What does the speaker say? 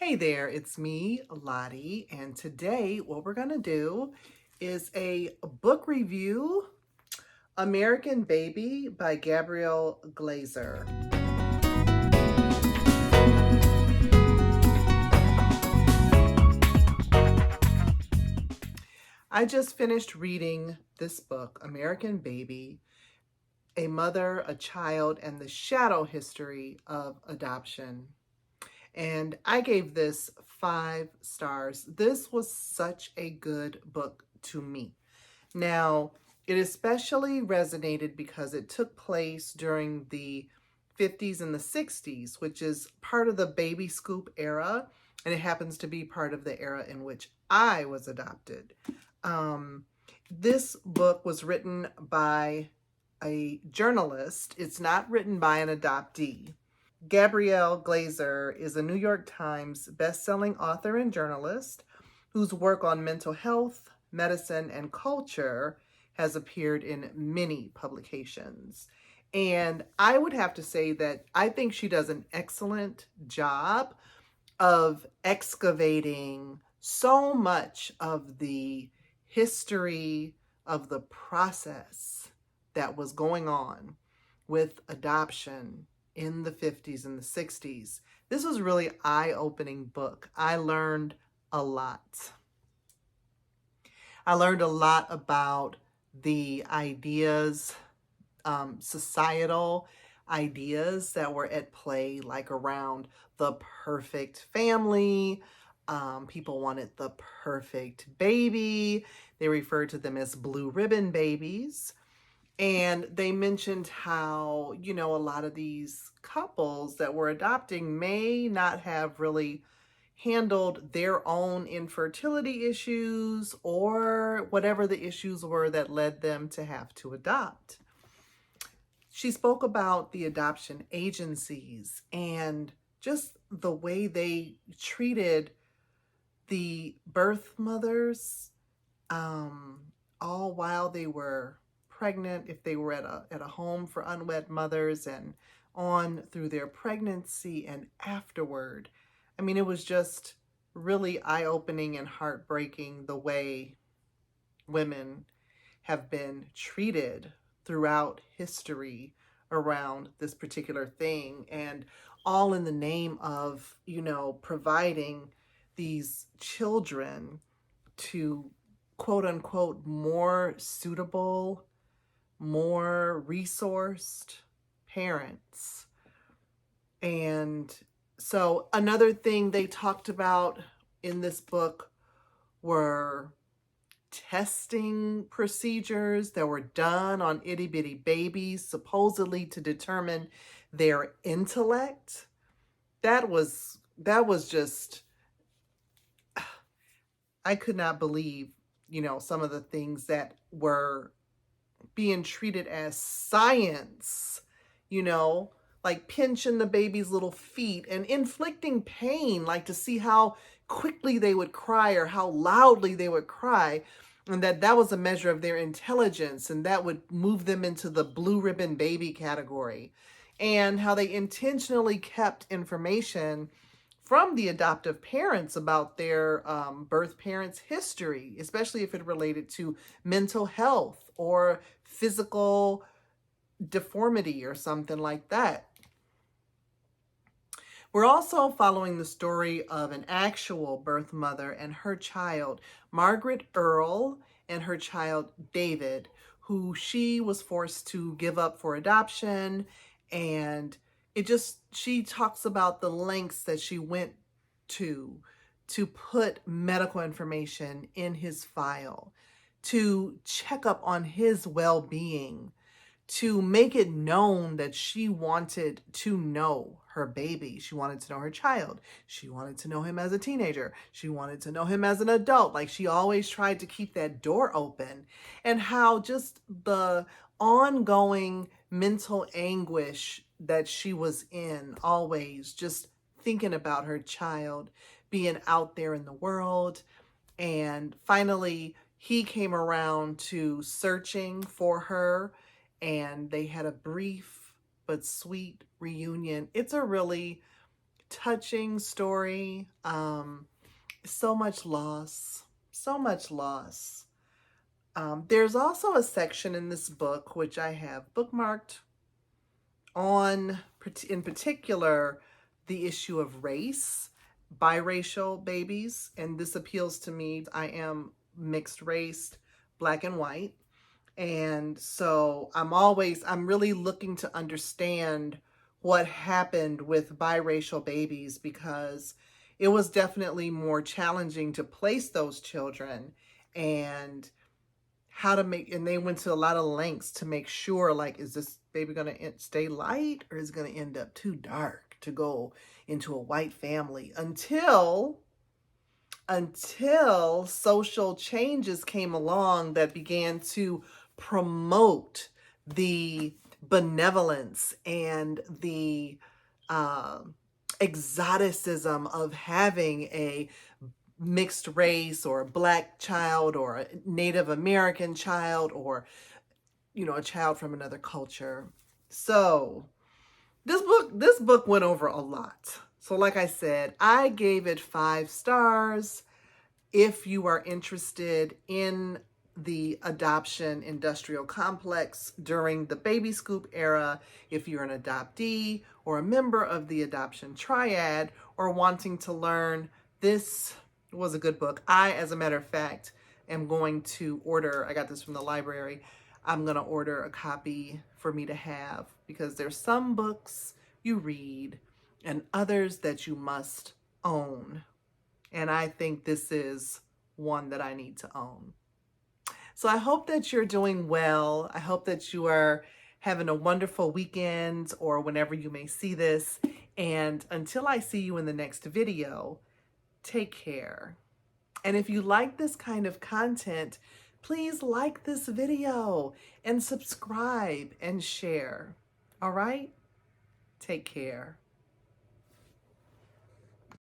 Hey there, it's me, Lottie, and today what we're going to do is a book review, American Baby by Gabrielle Glaser. I just finished reading this book, American Baby, A Mother, a Child, and the Shadow History of Adoption. And I gave this 5 stars. This was such a good book to me. Now, it especially resonated because it took place during the 50s and the 60s, which is part of the baby scoop era, and it happens to be part of the era in which I was adopted. This book was written by a journalist. It's not written by an adoptee. Gabrielle Glaser is a New York Times best-selling author and journalist whose work on mental health, medicine, and culture has appeared in many publications. And I would have to say that I think she does an excellent job of excavating so much of the history of the process that was going on with adoption in the 50s and the 60s. This was really an eye-opening book. I learned a lot. I learned a lot about the ideas, societal ideas that were at play, like around the perfect family. People wanted the perfect baby. They referred to them as blue ribbon babies. And they mentioned how, a lot of these couples that were adopting may not have really handled their own infertility issues or whatever the issues were that led them to have to adopt. She spoke about the adoption agencies and just the way they treated the birth mothers, all while they were pregnant, if they were at a home for unwed mothers, and on through their pregnancy and afterward. I mean, it was just really eye-opening and heartbreaking the way women have been treated throughout history around this particular thing, and all in the name of, providing these children to quote unquote more suitable, more resourced parents. And so another thing they talked about in this book were testing procedures that were done on itty bitty babies, supposedly to determine their intellect. That was just, I could not believe, some of the things that were being treated as science, like pinching the baby's little feet and inflicting pain, like to see how quickly they would cry or how loudly they would cry, and that was a measure of their intelligence, and that would move them into the blue ribbon baby category. And how they intentionally kept information from the adoptive parents about their birth parents' history, especially if it related to mental health or physical deformity or something like that. We're also following the story of an actual birth mother and her child, Margaret Earl, and her child, David, who she was forced to give up for adoption. And she talks about the lengths that she went to put medical information in his file, to check up on his well-being, to make it known that she wanted to know her baby. She wanted to know her child. She wanted to know him as a teenager. She wanted to know him as an adult. Like, she always tried to keep that door open. And how just the ongoing mental anguish that she was in, always just thinking about her child being out there in the world. And finally, he came around to searching for her, and they had a brief but sweet reunion. It's a really touching story. So much loss, so much loss. There's also a section in this book, which I have bookmarked, on, in particular, the issue of race, biracial babies. And this appeals to me. I am mixed race, black and white. And so I'm really looking to understand what happened with biracial babies, because it was definitely more challenging to place those children, and and they went to a lot of lengths to make sure, like, is this baby going to stay light, or is it going to end up too dark to go into a white family, until social changes came along that began to promote the benevolence and the exoticism of having a mixed race, or a black child, or a Native American child, or, a child from another culture. So this book went over a lot. So like I said, I gave it 5 stars. If you are interested in the adoption industrial complex during the baby scoop era, if you're an adoptee or a member of the adoption triad, or wanting to learn, this was a good book. As a matter of fact, am going to order, I got this from the library, I'm going to order a copy for me to have, because there's some books you read and others that you must own. And I think this is one that I need to own. So I hope that you're doing well. I hope that you are having a wonderful weekend, or whenever you may see this. And until I see you in the next video, take care. And if you like this kind of content, please like this video and subscribe and share. All right? Take care.